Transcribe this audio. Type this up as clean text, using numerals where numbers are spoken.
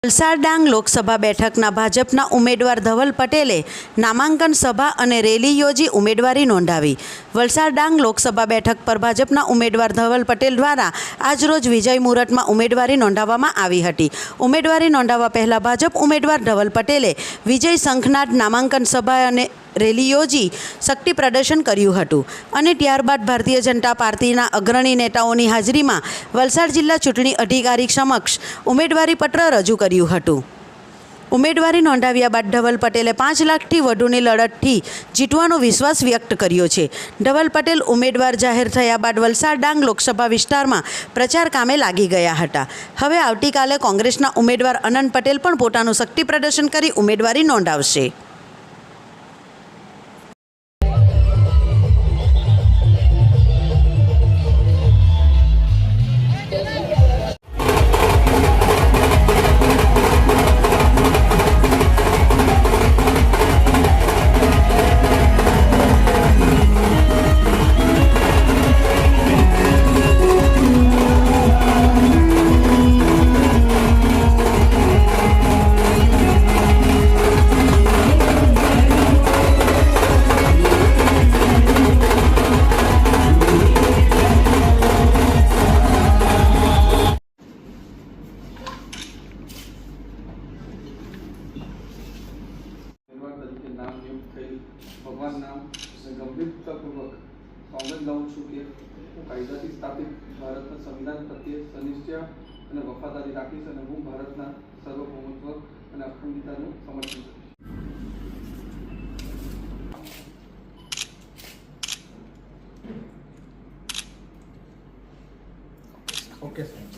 વલસાડ ડાંગ લોકસભા બેઠકના ભાજપના ઉમેદવાર ધવલ પટેલે નામાંકન સભા અને રેલી યોજી ઉમેદવારી નોંધાવી। વલસાડ ડાંગ લોકસભા બેઠક પર ભાજપના ઉમેદવાર ધવલ પટેલ દ્વારા આજરોજ વિજય મુહૂર્તમાં ઉમેદવારી નોંધાવવામાં આવી હતી। ઉમેદવારી નોંધાવવા પહેલાં ભાજપ ઉમેદવાર ધવલ પટેલે વિજય શંખનાદ નામાંકન સભા અને રેલી યોજી શક્તિ પ્રદર્શન કર્યું હતું અને ત્યારબાદ ભારતીય જનતા પાર્ટીના અગ્રણી નેતાઓની હાજરીમાં વલસાડ જિલ્લા ચૂંટણી અધિકારી સમક્ષ ઉમેદવારી પત્ર રજૂ કર્યું હતું। ઉમેદવારી નોંધાવ્યા બાદ ધવલ પટેલે 5 લાખથી વધુની લડતથી જીતવાનો વિશ્વાસ વ્યક્ત કર્યો છે। ધવલ પટેલ ઉમેદવાર જાહેર થયા બાદ વલસાડ ડાંગ લોકસભા વિસ્તારમાં પ્રચાર કામે લાગી ગયા હતા। હવે આવતીકાલે કોંગ્રેસના ઉમેદવાર અનંત પટેલ પણ પોતાનું શક્તિ પ્રદર્શન કરી ઉમેદવારી નોંધાવશે। नाम नियुक्त थई भगवान नाम गंभीरतापूर्वक सौंपी लઉં છું કે હું કાયદાથી સ્થાપિત ભારતના સંવિધાન પ્રત્યે સનિષ્ઠ અને વફાદારી રાખીશ અને હું ભારતના સાર્વભૌમત્વ અને અખંડિતતાનું સમર્થન કરીશ। Okay sir.